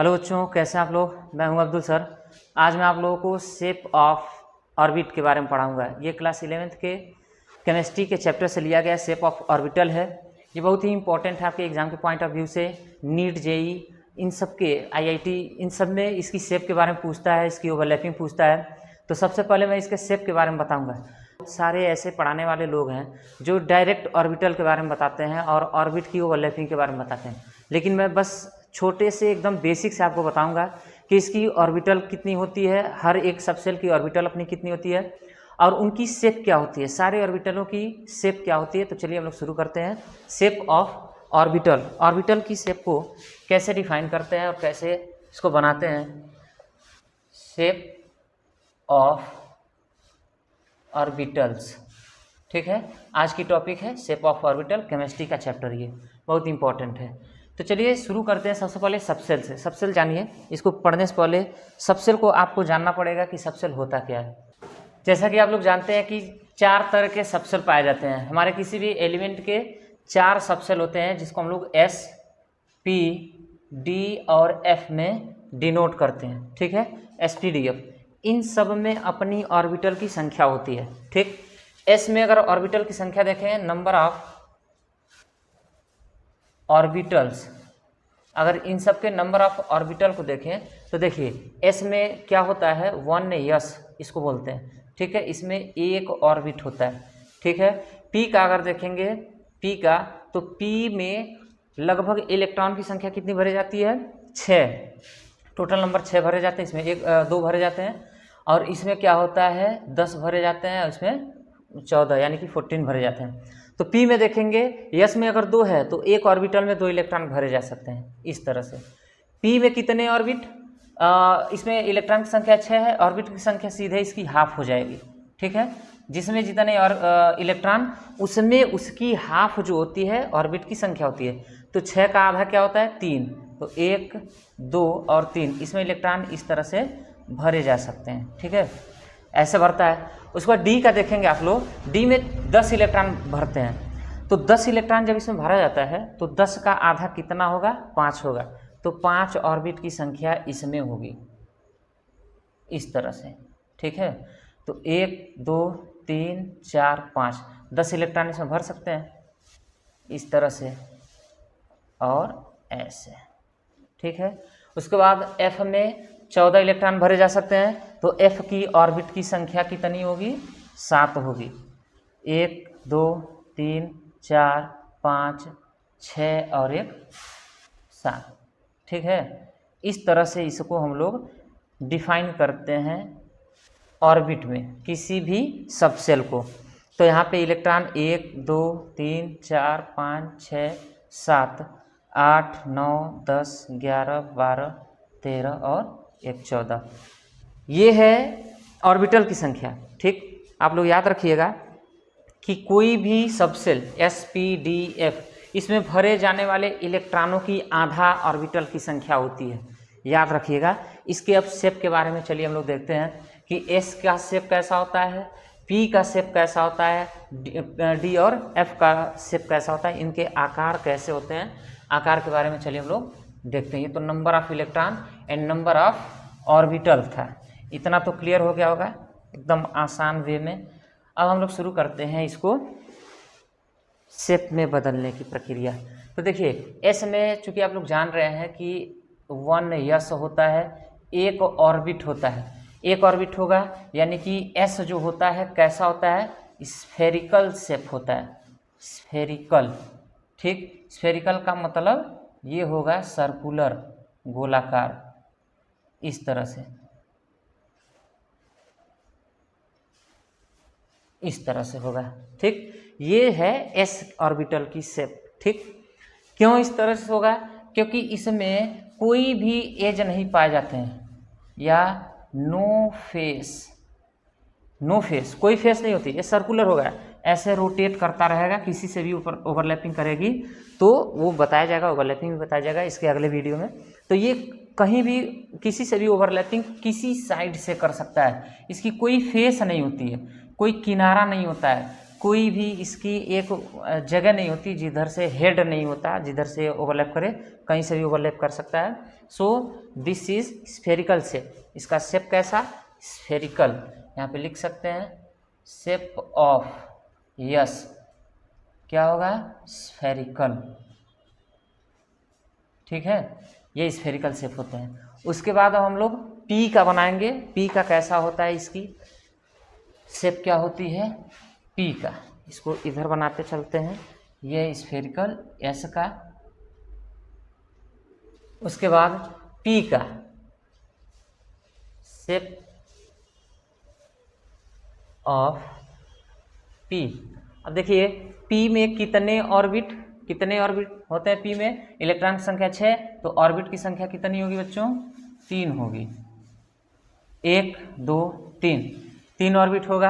Hello बच्चों, कैसे हैं आप लोग। मैं हूं अब्दुल सर। आज मैं आप लोगों को शेप ऑफ ऑर्बिट के बारे में पढ़ाऊंगा। ये क्लास 11th के केमिस्ट्री के चैप्टर से लिया गया शेप ऑफ ऑर्बिटल है। ये बहुत ही इंपॉर्टेंट है आपके एग्जाम के पॉइंट ऑफ व्यू से। नीट, जेई, इन सब के आईआईटी, इन सब में इसकी शेप के बारे में पूछता है, इसकी ओवरलैपिंग पूछता है। तो सबसे पहले मैं इसके शेप के बारे में बताऊँगा। सारे ऐसे पढ़ाने वाले लोग हैं जो डायरेक्ट ऑर्बिटल के बारे में बताते हैं और ऑर्बिट की ओवरलैपिंग के बारे में बताते हैं, लेकिन मैं बस छोटे से एकदम बेसिक से आपको बताऊंगा कि इसकी ऑर्बिटल कितनी होती है, हर एक सबसेल की ऑर्बिटल अपनी कितनी होती है और उनकी शेप क्या होती है, सारे ऑर्बिटलों की शेप क्या होती है। तो चलिए हम लोग शुरू करते हैं। शेप ऑफ ऑर्बिटल, ऑर्बिटल की शेप को कैसे डिफाइन करते हैं और कैसे इसको बनाते हैं। शेप ऑफ ऑर्बिटल्स, ठीक है। आज की टॉपिक है शेप ऑफ ऑर्बिटल, केमिस्ट्री का चैप्टर, ये बहुत इंपॉर्टेंट है। तो चलिए शुरू करते हैं। सबसे पहले सबसेल से। सबसेल जानिए, इसको पढ़ने से पहले सबसेल को आपको जानना पड़ेगा कि सबसेल होता क्या है। जैसा कि आप लोग जानते हैं कि 4 तरह के सबसेल पाए जाते हैं। हमारे किसी भी एलिमेंट के 4 सबसेल होते हैं जिसको हम लोग एस, पी, डी और एफ में डिनोट करते हैं, ठीक है। एस, पी, डी, एफ, इन सब में अपनी ऑर्बिटल की संख्या होती है, ठीक। एस में अगर ऑर्बिटल की संख्या देखें, नंबर ऑफ ऑर्बिटल्स, अगर इन सब के नंबर ऑफ ऑर्बिटल को देखें तो देखिए एस में क्या होता है, 1 यस इसको बोलते हैं, ठीक है। इसमें एक ऑर्बिट होता है, ठीक है। पी का अगर देखेंगे, पी का, तो पी में लगभग इलेक्ट्रॉन की संख्या कितनी भरी जाती है, 6। टोटल नंबर 6 भरे जाते हैं, इसमें 2 भरे जाते हैं और इसमें क्या होता है 10 भरे जाते हैं और इसमें 14 यानी कि 14 भरे जाते हैं। तो पी में देखेंगे, यस में अगर 2 है तो एक ऑर्बिटल में 2 इलेक्ट्रॉन भरे जा सकते हैं, इस तरह से। पी में कितने ऑर्बिट, इसमें इलेक्ट्रॉन की संख्या 6 है, ऑर्बिट की संख्या सीधे इसकी हाफ हो जाएगी, ठीक है। जिसमें जितने और इलेक्ट्रॉन, उसमें उसकी हाफ जो होती है ऑर्बिट की संख्या होती है। तो 6 का आधा क्या होता है, 3। तो 1, 2 और 3, इसमें इलेक्ट्रॉन इस तरह से भरे जा सकते हैं, ठीक है। ऐसे भरता है। उसके बाद डी का देखेंगे आप लोग, डी में 10 इलेक्ट्रॉन भरते हैं। तो 10 इलेक्ट्रॉन जब इसमें भरा जाता है तो 10 का आधा कितना होगा, 5 होगा। तो 5 ऑर्बिट की संख्या इसमें होगी, इस तरह से, ठीक है। तो 1, 2, 3, 4, 5, 10 इलेक्ट्रॉन इसमें भर सकते हैं, इस तरह से और ऐसे, ठीक है। उसके बाद एफ में 14 इलेक्ट्रॉन भरे जा सकते हैं। तो एफ की ऑर्बिट की संख्या कितनी होगी, 7 होगी। 1, 2, 3, 4, 5, 6 और 1, 7, ठीक है। इस तरह से इसको हम लोग डिफाइन करते हैं ऑर्बिट में किसी भी सबसेल को। तो यहाँ पे इलेक्ट्रॉन 1, 2, 3, 4, 5, 6, 7, 8, 9, 10, 11, 12, 13 और 1, 14, ये है ऑर्बिटल की संख्या, ठीक। आप लोग याद रखिएगा कि कोई भी subshell S, P, D, F, इसमें भरे जाने वाले इलेक्ट्रॉनों की आधा ऑर्बिटल की संख्या होती है, याद रखिएगा। इसके अब शेप के बारे में चलिए हम लोग देखते हैं कि एस का शेप कैसा होता है, पी का शेप कैसा होता है, डी और एफ का शेप कैसा होता है, इनके आकार कैसे होते हैं। आकार के बारे में चलिए हम लोग देखते हैं। ये तो number of electron and number of orbital था, इतना तो क्लियर हो गया होगा एकदम आसान वे में। अब हम लोग शुरू करते हैं इसको शेप में बदलने की प्रक्रिया। तो देखिए एस में चूंकि आप लोग जान रहे हैं कि 1 यस होता है, एक ऑर्बिट होता है, एक ऑर्बिट होगा, यानी कि एस जो होता है कैसा होता है, स्फेरिकल शेप होता है, स्फेरिकल, ठीक। स्फेरिकल का मतलब ये होगा सर्कुलर, गोलाकार, इस तरह से, इस तरह से होगा, ठीक। ये है एस ऑर्बिटल की शेप, ठीक। क्यों इस तरह से होगा, क्योंकि इसमें कोई भी एज नहीं पाए जाते हैं, या नो फेस, नो फेस, कोई फेस नहीं होती, ये सर्कुलर होगा, ऐसे रोटेट करता रहेगा, किसी से भी ऊपर ओवरलैपिंग करेगी तो वो बताया जाएगा, ओवरलैपिंग भी बताया जाएगा इसके अगले वीडियो में। तो ये कहीं भी किसी से भी ओवरलैपिंग किसी साइड से कर सकता है, इसकी कोई फेस नहीं होती है, कोई किनारा नहीं होता है, कोई भी इसकी एक जगह नहीं होती जिधर से हेड नहीं होता, जिधर से ओवरलैप करे, कहीं से भी ओवरलैप कर सकता है। So this is spherical shape. इसका शेप कैसा? स्फेरिकल। यहाँ पे लिख सकते हैं शेप ऑफ यस क्या होगा? स्फेरिकल। ठीक है, ये स्फेरिकल शेप होते हैं। उसके बाद अब हम लोग पी का बनाएंगे। पी का कैसा होता है? इसकी शेप क्या होती है पी का? इसको इधर बनाते चलते हैं। ये स्फेरिकल एस का। उसके बाद पी का शेप ऑफ पी। अब देखिए पी में कितने ऑर्बिट होते हैं? पी में इलेक्ट्रॉन की संख्या 6, तो ऑर्बिट की संख्या कितनी होगी बच्चों? 3 होगी। 1 2 3, 3 ऑर्बिट होगा।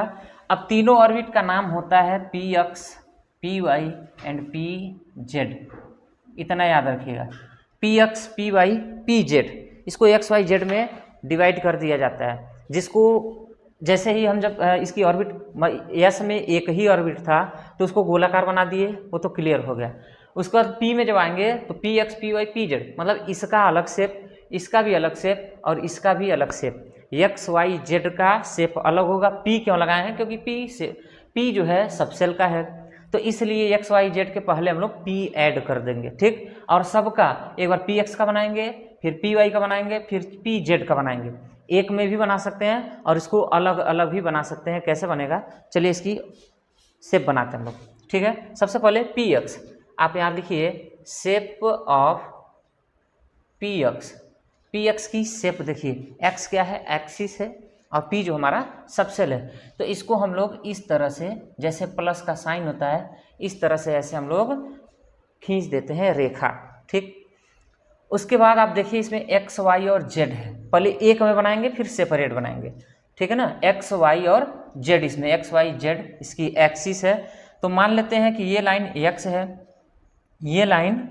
अब तीनों ऑर्बिट का नाम होता है P x, P Y and P Z. इतना याद रखिएगा, P x, P Y, P Z. इसको एक्स वाई जेड में डिवाइड कर दिया जाता है, जिसको जैसे ही हम जब इसकी ऑर्बिट यस में एक ही ऑर्बिट था तो उसको गोलाकार बना दिए, वो तो क्लियर हो गया। उसके बाद पी में जब आएंगे तो P x, P Y, P Z, मतलब इसका अलग शेप, इसका भी अलग शेप और इसका भी अलग शेप। एक्स वाई जेड का शेप अलग होगा। पी क्यों लगाए हैं? क्योंकि पी जो है सबसेल का है, तो इसलिए एक्स वाई जेड के पहले हम लोग पी ऐड कर देंगे। ठीक, और सबका एक बार पी एक्स का बनाएंगे, फिर पी वाई का बनाएंगे, फिर पी जेड का बनाएंगे। एक में भी बना सकते हैं और इसको अलग अलग भी बना सकते हैं। कैसे बनेगा? चलिए इसकी शेप बनाते हैं हम लोग। ठीक है, सबसे पहले पी एक्स, आप यहाँ लिखिए shape of P x. P x की शेप देखिए, एक्स क्या है? एक्सिस है, और पी जो हमारा सबसेल है, तो इसको हम लोग इस तरह से, जैसे प्लस का साइन होता है, इस तरह से ऐसे हम लोग खींच देते हैं रेखा। ठीक, उसके बाद आप देखिए इसमें एक्स वाई और जेड है। पहले एक में बनाएंगे फिर सेपरेट बनाएंगे। ठीक है ना, एक्स वाई और जेड, इसमें एक्स वाई जेड इसकी एक्सिस है। तो मान लेते हैं कि ये लाइन एक्स है, ये लाइन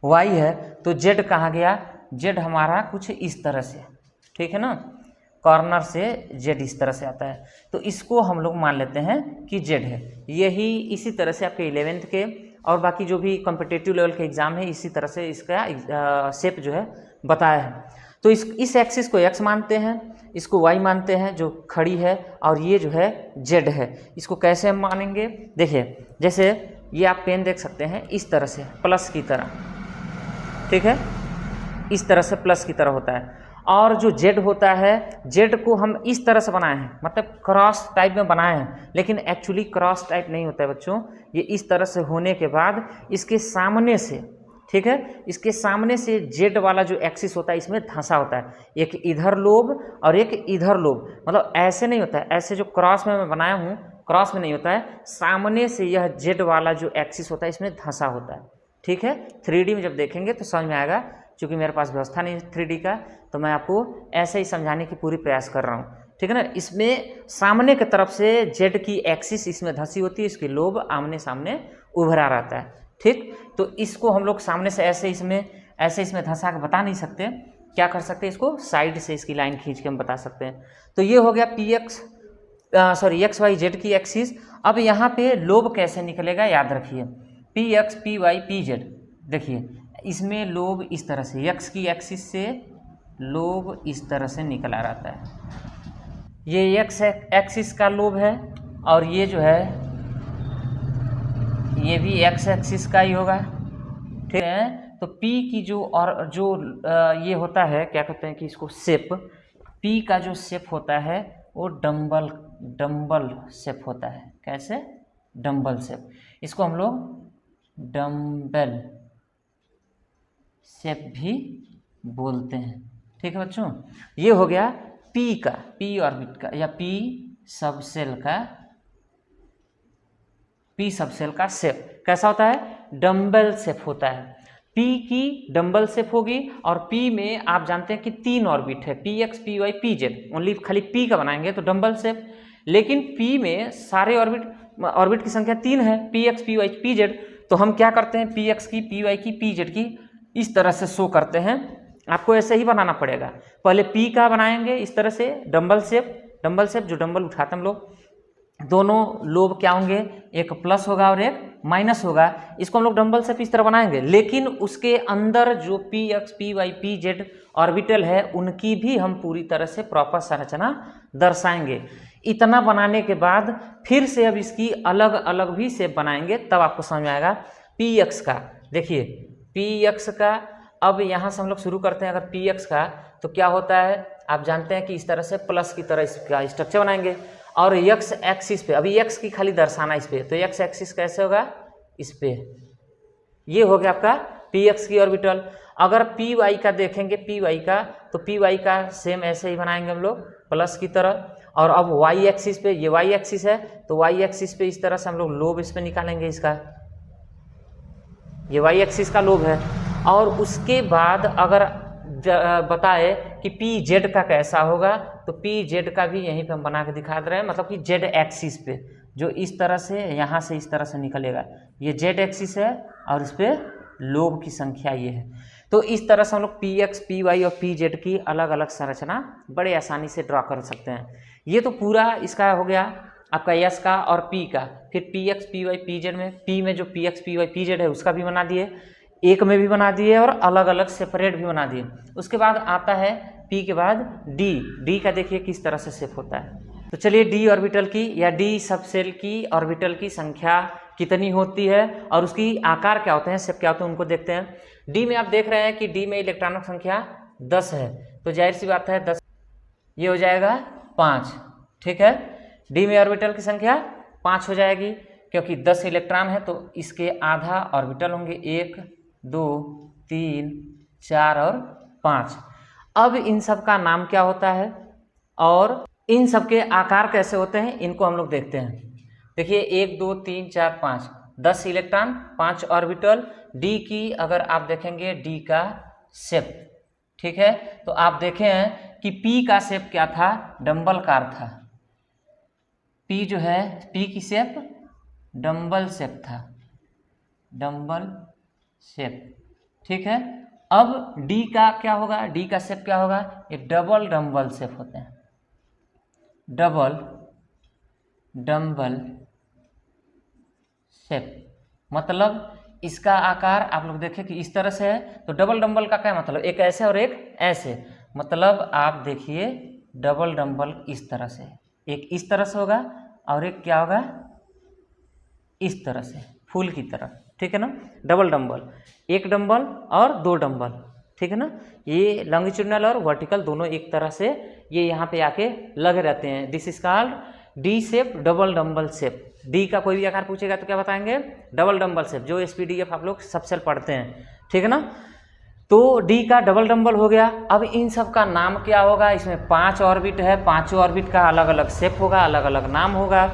वाई है, तो जेड कहाँ गया? जेड हमारा कुछ इस तरह से, ठीक है ना, कॉर्नर से जेड इस तरह से आता है, तो इसको हम लोग मान लेते हैं कि जेड है। यही इसी तरह से आपके 11th के और बाकी जो भी कॉम्पिटिटिव लेवल के एग्जाम है, इसी तरह से इसका शेप जो है बताया है। तो इस एक्सिस को एक्स मानते हैं, इसको वाई मानते हैं जो खड़ी है, और ये जो है जेड है। इसको कैसे हम मानेंगे? देखिए जैसे ये आप पेन देख सकते हैं, इस तरह से प्लस की तरह, ठीक है, इस तरह से प्लस की तरह होता है। और जो जेड होता है, जेड को हम इस तरह से बनाए हैं, मतलब क्रॉस टाइप में बनाए हैं, लेकिन एक्चुअली क्रॉस टाइप नहीं होता है बच्चों। ये इस तरह से होने के बाद इसके सामने से, ठीक है, इसके सामने से जेड वाला जो एक्सिस होता है इसमें धंसा होता है, एक इधर लोब और एक इधर लोब। मतलब ऐसे नहीं होता है, ऐसे जो क्रॉस में मैं बनाया हूँ, क्रॉस में नहीं होता है, सामने से यह जेड वाला जो एक्सिस होता है इसमें धंसा होता है। ठीक है, 3D में जब देखेंगे तो समझ में आएगा। क्योंकि मेरे पास व्यवस्था नहीं है 3D का, तो मैं आपको ऐसे ही समझाने की पूरी प्रयास कर रहा हूँ। ठीक है ना, इसमें सामने की तरफ से जेड की एक्सिस इसमें धंसी होती है, इसकी लोब आमने सामने उभरा रहता है। ठीक, तो इसको हम लोग सामने से ऐसे इसमें धंसा के बता नहीं सकते, क्या कर सकते हैं, इसको साइड से इसकी लाइन खींच के हम बता सकते हैं। तो ये हो गया एक्स वाई जेड की एक्सिस। अब यहाँ पे लोब कैसे निकलेगा याद रखिए, P x, P Y, P Z. देखिए इसमें लोब इस तरह से, एक्स की एक्सिस से लोब इस तरह से निकला रहता है। ये एक्स एक्सिस का लोब है, और ये जो है ये भी एक्स एक्सिस का ही होगा। ठीक है, तो पी की जो ये होता है, क्या कहते हैं कि इसको शेप, पी का जो शेप होता है वो डम्बल शेप होता है। कैसे? Dumbbell shape. इसको हम लोग डम्बल शेप भी बोलते हैं। ठीक है बच्चों, ये हो गया पी का, पी ऑर्बिट का या पी सबसेल का शेप। कैसा होता है? डम्बल शेप होता है। पी की डम्बल शेप होगी, और पी में आप जानते हैं कि 3 ऑर्बिट है, P x, P Y, P Z. Only खाली पी का बनाएंगे तो डम्बल शेप, लेकिन पी में सारे ऑर्बिट की संख्या 3 है, P x, P Y, P z. तो हम क्या करते हैं, पी एक्स की, पी वाई की, पी जेड की इस तरह से शो करते हैं। आपको ऐसे ही बनाना पड़ेगा। पहले पी का बनाएंगे इस तरह से डम्बल शेप जो डम्बल उठाते हैं हम लोग, दोनों लोब क्या होंगे, एक प्लस होगा और एक माइनस होगा। इसको हम लोग डंबल से इस तरह बनाएंगे, लेकिन उसके अंदर जो p x P Y P z orbital है उनकी भी हम पूरी तरह से प्रॉपर संरचना दर्शाएंगे। इतना बनाने के बाद फिर से अब इसकी अलग अलग भी शेप बनाएंगे, तब आपको समझ में आएगा। पी एक्स का देखिए, पी एक्स का अब यहाँ से हम लोग शुरू करते हैं। अगर पी एक्स का तो क्या होता है, आप जानते हैं कि इस तरह से प्लस की तरह इसका स्ट्रक्चर बनाएंगे। और एक्स एक्सिस पे, अभी एक्स की खाली दर्शाना इस पे, तो एक्स एक्सिस कैसे होगा, इस पे। ये हो गया आपका पी एक्स की ऑर्बिटल। अगर पी वाई का देखेंगे, पी वाई का, तो पी वाई का सेम ऐसे ही बनाएंगे हम लोग प्लस की तरह। और अब वाई एक्सिस पे, ये वाई एक्सिस है तो वाई एक्सिस पे इस तरह से हम लोग लोब इस पे निकालेंगे इसका, ये वाई एक्सिस का लोब है। और उसके बाद अगर बताए कि पी जेड का कैसा होगा, तो पी जेड का भी यहीं पे हम बना के दिखा दे रहे हैं, मतलब कि जेड एक्सिस पे जो इस तरह से यहाँ से इस तरह से निकलेगा, ये जेड एक्सिस है और इस पे लोब की संख्या ये है। तो इस तरह से हम लोग पी एक्स पी वाई और पी जेड की अलग अलग संरचना बड़े आसानी से ड्रॉ कर सकते हैं। ये तो पूरा इसका हो गया आपका एस का और पी का। फिर p x P Y P z में, पी में जो p x P Y P z है उसका भी बना दिए, एक में भी बना दिए और अलग अलग सेपरेट भी बना दिए। उसके बाद आता है पी के बाद डी। डी का देखिए किस तरह से शेप होता है। तो चलिए डी ऑर्बिटल की या डी सबसेल की ऑर्बिटल की संख्या कितनी होती है और उसकी आकार क्या होते हैं, शेप क्या होते हैं, उनको देखते हैं। डी में आप देख रहे हैं कि डी में इलेक्ट्रॉनों की संख्या 10 है, तो जाहिर सी बात है 10, ये हो जाएगा 5। ठीक है, डी में ऑर्बिटल की संख्या 5 हो जाएगी, क्योंकि 10 इलेक्ट्रॉन है तो इसके आधा ऑर्बिटल होंगे, 1 2 3 4 और 5। अब इन सब का नाम क्या होता है और इन सब के आकार कैसे होते हैं, इनको हम लोग देखते हैं। देखिए 1 2 3 4 5, 10 इलेक्ट्रॉन 5 ऑर्बिटल। डी की अगर आप देखेंगे, डी का शेप, ठीक है, तो आप देखें कि पी का शेप क्या था, डंबलकार था। पी जो है, पी की शेप डंबल शेप था, डंबल शेप। ठीक है, अब डी का क्या होगा, डी का शेप क्या होगा, ये डबल डंबल शेप होते हैं, डबल डंबल शेप। मतलब इसका आकार आप लोग देखें कि इस तरह से है, तो डबल डंबल का क्या मतलब, एक ऐसे और एक ऐसे। मतलब आप देखिए डबल डंबल इस तरह से, एक इस तरह से होगा और एक क्या होगा, इस तरह से फूल की तरह। ठीक है ना, डबल डंबल, एक डंबल और 2 डंबल। ठीक है ना, ये लॉन्गिट्यूडिनल और वर्टिकल दोनों एक तरह से ये यहाँ पे आके लगे रहते हैं। This is called D shape, double dumbbell shape. D का कोई भी आकार पूछेगा तो क्या बताएंगे, डबल डंबल शेप, जो एसपीडीएफ आप लोग सबसे पढ़ते हैं। ठीक है ना, तो डी का डबल डंबल हो गया। अब इन सब का नाम क्या होगा, इसमें 5 ऑर्बिट है, 5 ऑर्बिट का अलग अलग शेप होगा, अलग अलग नाम होगा।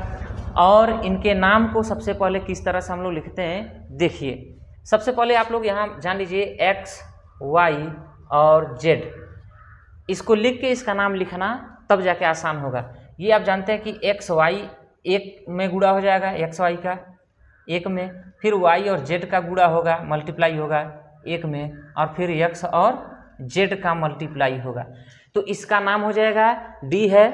और इनके नाम को सबसे पहले किस तरह से हम लोग लिखते हैं, देखिए सबसे पहले आप लोग यहाँ जान लीजिए एक्स वाई और जेड, इसको लिख के इसका नाम लिखना तब जाके आसान होगा। ये आप जानते हैं कि एक्स वाई एक में गुणा हो जाएगा, एक्स वाई का एक में, फिर वाई और जेड का गुणा होगा, मल्टीप्लाई होगा एक में, और फिर एक्स और जेड का मल्टीप्लाई होगा। तो इसका नाम हो जाएगा डी है,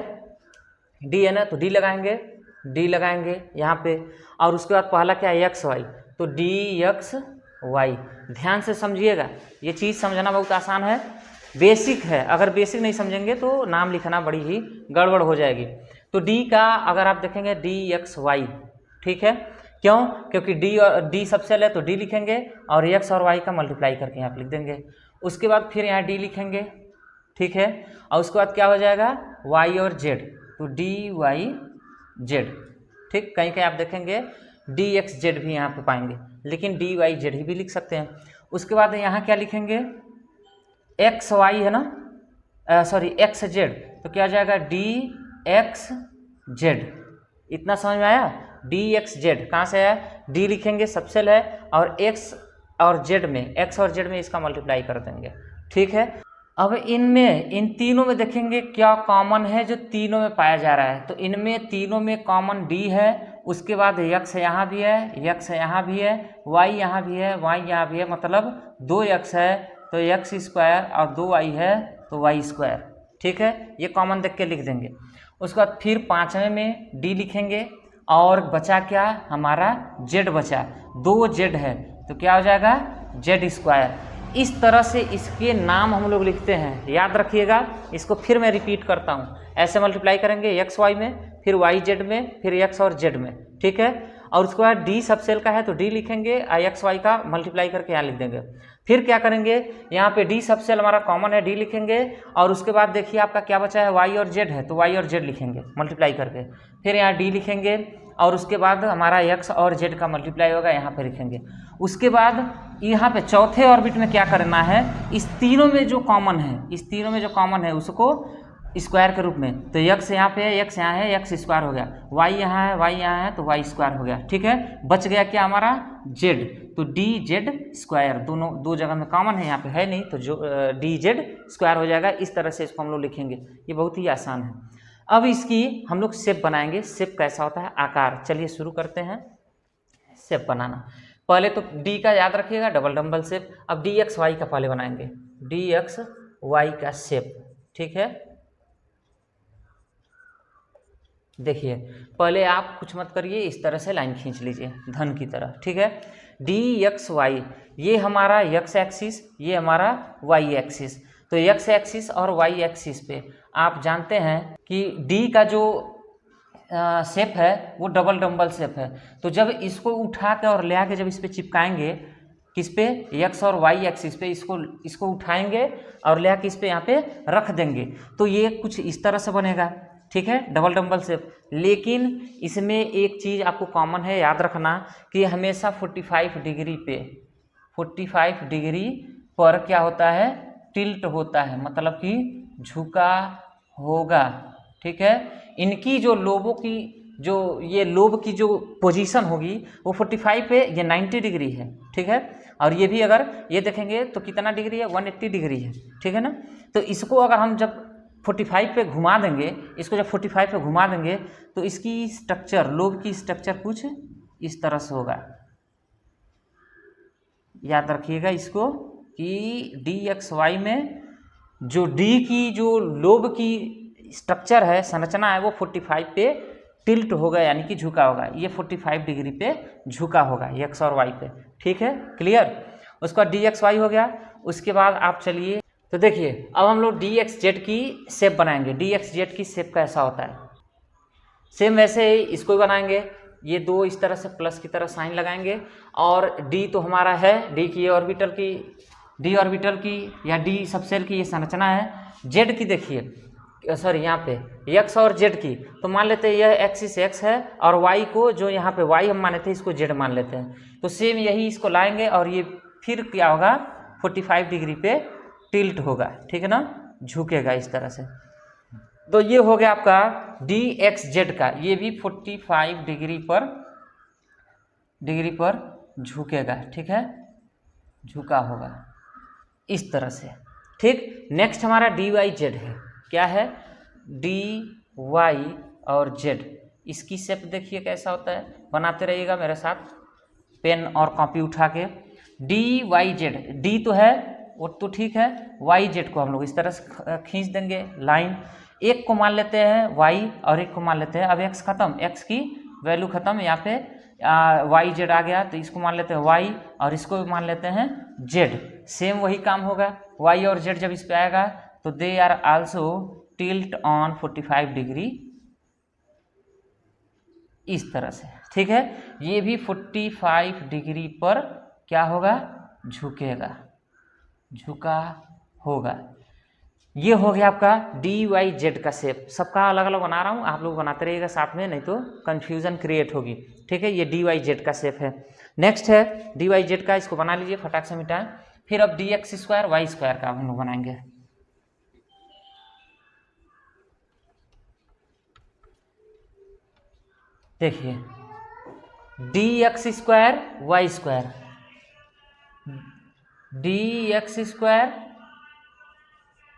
डी है ना, तो डी लगाएंगे, डी लगाएंगे यहाँ पे। और उसके बाद पहला क्या है, एक्स वाई, तो डी एक्स वाई। ध्यान से समझिएगा, ये चीज़ समझना बहुत आसान है, बेसिक है। अगर बेसिक नहीं समझेंगे तो नाम लिखना बड़ी ही गड़बड़ हो जाएगी। तो डी का अगर आप देखेंगे डी एक्स वाई, ठीक है, क्यों, क्योंकि डी और डी सबसेल है तो डी लिखेंगे और एक्स और वाई का मल्टीप्लाई करके यहाँ पे लिख देंगे। उसके बाद फिर यहाँ डी लिखेंगे, ठीक है, और उसके बाद क्या हो जाएगा, वाई और जेड, तो डी वाई जेड। ठीक, कहीं कहीं आप देखेंगे डी एक्स जेड भी यहाँ पे पाएंगे, लेकिन डी वाई जेड ही भी लिख सकते हैं। उसके बाद यहाँ क्या लिखेंगे, एक्स वाई है ना, सॉरी एक्स जेड, तो क्या हो जाएगा डी एक्स जेड। इतना समझ में आया, डी एक्स जेड कहाँ से आया, डी लिखेंगे सबसेल है और एक्स और जेड में, एक्स और जेड में इसका मल्टीप्लाई कर देंगे। ठीक है, अब इनमें इन तीनों में देखेंगे क्या कॉमन है जो तीनों में पाया जा रहा है, तो इनमें तीनों में कॉमन डी है। उसके बाद एक्स यहाँ भी है, एक्स यहाँ भी है, वाई यहाँ भी है, वाई यहाँ भी है, मतलब 2 एक्स है तो एक्स स्क्वायर और 2 वाई है तो वाई स्क्वायर। ठीक है, ये कॉमन देख के लिख देंगे। उसके बाद फिर 5वें में डी लिखेंगे और बचा क्या हमारा जेड बचा, 2 जेड है तो क्या हो जाएगा जेड स्क्वायर। इस तरह से इसके नाम हम लोग लिखते हैं, याद रखिएगा। इसको फिर मैं रिपीट करता हूँ, ऐसे मल्टीप्लाई करेंगे एक्स वाई में, फिर वाई जेड में, फिर एक्स और जेड में, ठीक है। और उसके बाद डी सबसेल का है तो डी लिखेंगे, एक्स वाई का मल्टीप्लाई करके यहाँ लिख देंगे। फिर क्या करेंगे, यहाँ पे डी सबसेल हमारा कॉमन है, डी लिखेंगे। और उसके बाद देखिए आपका क्या बचा है, वाई और जेड है तो वाई और जेड लिखेंगे मल्टीप्लाई करके, फिर यहाँ डी लिखेंगे। और उसके बाद हमारा एक्स और जेड का मल्टीप्लाई होगा, यहाँ पे लिखेंगे। उसके बाद यहाँ पे चौथे ऑर्बिट में क्या करना है, इस तीनों में जो कॉमन है, इस तीनों में जो कॉमन है उसको स्क्वायर के रूप में, तो एक्स यहाँ पे है, एक्स यहाँ है, एक्स स्क्वायर हो गया, वाई यहाँ है, वाई यहाँ है तो वाई स्क्वायर हो गया, ठीक है। बच गया क्या हमारा जेड, तो डी जेड स्क्वायर, दोनों दो जगह में कॉमन है, यहाँ पे है नहीं तो जो डी जेड स्क्वायर हो जाएगा। इस तरह से इसको हम लोग लिखेंगे, ये बहुत ही आसान है। अब इसकी हम लोग शेप बनाएंगे। शेप कैसा होता है, आकार। चलिए शुरू करते हैं शेप बनाना। पहले तो डी का याद रखिएगा, डबल डम्बल शेप। अब डी एक्स वाई का पहले बनाएंगे, डी एक्स वाई का शेप, ठीक है। देखिए पहले आप कुछ मत करिए, इस तरह से लाइन खींच लीजिए धन की तरह, ठीक है। डी एक्स वाई, ये हमारा एक्स एक्सिस, ये हमारा वाई एक्सिस। तो एक्स एक्सिस और वाई एक्सिस पे आप जानते हैं कि डी का जो शेप है वो डबल डम्बल शेप है। तो जब इसको उठा के और ले आके जब इस पर चिपकाएंगे, किस पे, एक्स और वाई एक्सिस पे, इसको उठाएंगे और ले आके इस पे यहाँ पे रख देंगे, तो ये कुछ इस तरह से बनेगा, ठीक है, डबल डम्बल शेप। लेकिन इसमें एक चीज़ आपको कॉमन है, याद रखना कि हमेशा 45 डिग्री पे, 45 डिग्री पर क्या होता है, टिल्ट होता है, मतलब कि झुका होगा, ठीक है। इनकी जो लोबों की जो ये लोब की जो पोजीशन होगी वो 45 पे, ये 90 डिग्री है, ठीक है। और ये भी अगर ये देखेंगे तो कितना डिग्री है, 180 डिग्री है, ठीक है ना। तो इसको अगर हम जब 45 पे घुमा देंगे, इसको जब 45 पे घुमा देंगे तो इसकी स्ट्रक्चर, लोब की स्ट्रक्चर कुछ इस तरह से होगा। याद रखिएगा इसको कि डी एक्स वाई में जो डी की जो लोब की स्ट्रक्चर है, संरचना है, वो 45 पे टिल्ट होगा, यानी कि झुका होगा। ये 45 डिग्री पे झुका होगा एक्स और वाई पे, ठीक है, क्लियर। उसके बाद डी एक्स वाई हो गया। उसके बाद आप चलिए तो देखिए अब हम लोग डी एक्स जेड की शेप बनाएंगे। डी एक्स जेड की शेप कैसा होता है, सेम वैसे ही इसको भी बनाएंगे। ये दो इस तरह से प्लस की तरह साइन लगाएंगे और डी तो हमारा है, डी की ऑर्बिटल की, डी ऑर्बिटल की या डी सबसेल की ये संरचना है। जेड की देखिए, सॉरी यहाँ पे एक्स और जेड की, तो मान लेते हैं यह एक्सिस एक्स है और वाई को जो यहाँ पे वाई हम माने थे इसको जेड मान लेते हैं। तो सेम यही इसको लाएंगे और ये फिर क्या होगा, 45 डिग्री पे टिल्ट होगा, ठीक है ना, झुकेगा इस तरह से। तो ये हो गया आपका डी एक्स जेड का, ये भी 45 डिग्री पर झुकेगा, ठीक है, झुका होगा इस तरह से, ठीक। नेक्स्ट हमारा डी वाई जेड है, क्या है, डी वाई और जेड। इसकी शेप देखिए कैसा होता है, बनाते रहिएगा मेरे साथ पेन और कॉपी उठा के। डी वाई जेड, डी तो है वो तो ठीक है, वाई जेड को हम लोग इस तरह से खींच देंगे लाइन। एक को मान लेते हैं वाई और एक को मान लेते हैं, अब एक्स खत्म, एक्स की वैल्यू खत्म, यहाँ पे वाई जेड आ गया, तो इसको मान लेते हैं वाई और इसको भी मान लेते हैं जेड। सेम वही काम होगा, वाई और जेड जब इस पे आएगा तो they are also tilt on 45 degree, इस तरह से, ठीक है। ये भी 45 डिग्री पर क्या होगा, झुकेगा, झुका होगा। ये हो गया आपका डी वाई जेड का शेप। सबका अलग अलग बना रहा हूँ, आप लोग बनाते रहिएगा साथ में, नहीं तो कंफ्यूजन क्रिएट होगी, ठीक है। ये डी वाई जेड का शेप है। नेक्स्ट है डी वाई जेड का, इसको बना लीजिए, फटाक से मिटाएं। फिर अब d x square y square का हम लोग बनाएंगे। देखिए d x square y square, d x square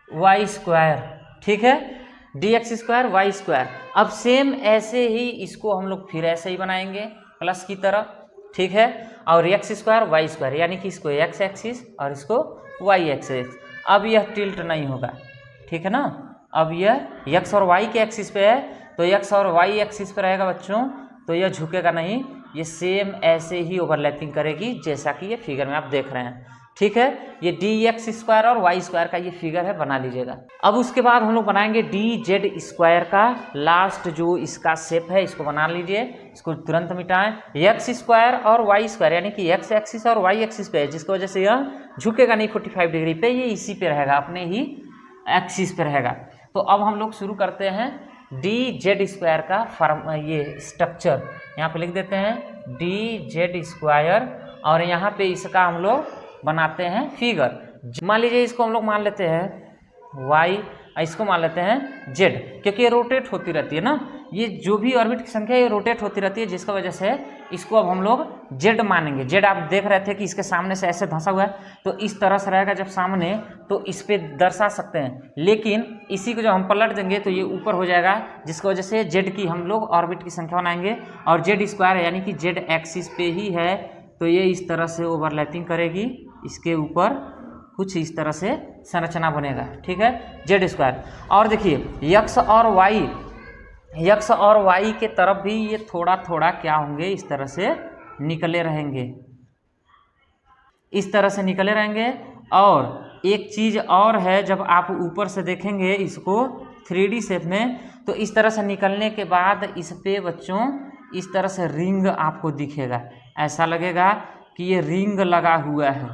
y square, ठीक है, d x square y square. अब सेम ऐसे ही इसको हम लोग फिर ऐसे ही बनाएंगे प्लस की तरह, ठीक है। और एक्स स्क्वायर वाई स्क्वायर, यानी कि इसको एक्स एक्सिस और इसको वाई एक्सिस। अब यह टिल्ट नहीं होगा, ठीक है ना। अब यह एक्स और वाई के एक्सिस पे है तो एक्स और वाई एक्सिस पे रहेगा बच्चों तो यह झुकेगा नहीं, ये सेम ऐसे ही ओवरलैपिंग करेगी जैसा कि ये फिगर में आप देख रहे हैं। ठीक है, ये dx² और y² का ये फिगर है, बना लीजिएगा। अब उसके बाद हम लोग बनाएंगे dz² का लास्ट जो इसका शेप है, इसको बना लीजिए, इसको तुरंत मिटाएं। x² और y² यानी कि x एक्सिस और y एक्सिस पे है, जिसकी वजह से यह झुकेगा नहीं 45 डिग्री पे, ये इसी पे रहेगा, अपने ही एक्सिस पे रहेगा। तो अब हम लोग शुरू करते हैं dz² का फॉर्म, ये स्ट्रक्चर यहाँ पे लिख देते हैं dz², और यहाँ पे इसका हम लोग बनाते हैं फिगर। मान लीजिए इसको हम लोग मान लेते हैं y, इसको मान लेते हैं z, क्योंकि ये रोटेट होती रहती है ना, ये जो भी ऑर्बिट की संख्या ये रोटेट होती रहती है, जिसकी वजह से इसको अब हम लोग z मानेंगे। z आप देख रहे थे कि इसके सामने से ऐसे धंसा हुआ है, तो इस तरह से रहेगा जब सामने, तो इस पे दर्शा सकते हैं, लेकिन इसी को जब हम पलट देंगे तो ये ऊपर हो जाएगा, जिसकी वजह से z की हम लोग ऑर्बिट की संख्या बनाएंगे। और z² यानी कि z एक्सिस पे ही है, तो ये इस तरह से ओवरलैपिंग करेगी, इसके ऊपर कुछ इस तरह से संरचना बनेगा। ठीक है, z²। और देखिए x और y के तरफ भी ये थोड़ा थोड़ा क्या होंगे, इस तरह से निकले रहेंगे, इस तरह से निकले रहेंगे। और एक चीज़ और है, जब आप ऊपर से देखेंगे इसको 3D शेप में, तो इस तरह से निकलने के बाद इस पे बच्चों इस तरह से रिंग आपको दिखेगा, ऐसा लगेगा कि ये रिंग लगा हुआ है।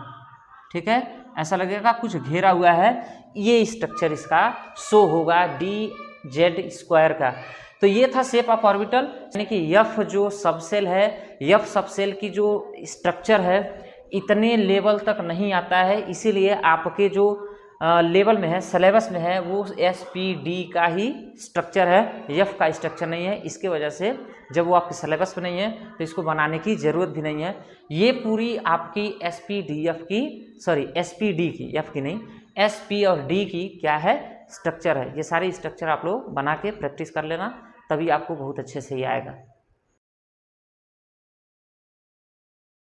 ठीक है, ऐसा लगेगा कुछ घेरा हुआ है, ये स्ट्रक्चर इसका शो होगा dz² का। तो ये था शेप ऑफ ऑर्बिटल, यानी कि f जो सबसेल है, f सबसेल की जो स्ट्रक्चर है इतने लेवल तक नहीं आता है, इसीलिए आपके जो लेवल में है, सिलेबस में है, वो SPD का ही स्ट्रक्चर है, f का स्ट्रक्चर नहीं है। इसके वजह से जब वो आपके सिलेबस में नहीं है तो इसको बनाने की ज़रूरत भी नहीं है। ये पूरी आपकी SPD की, f की नहीं, SP और D की क्या है, स्ट्रक्चर है। ये सारे स्ट्रक्चर आप लोग बना के प्रैक्टिस कर लेना, तभी आपको बहुत अच्छे से ये आएगा।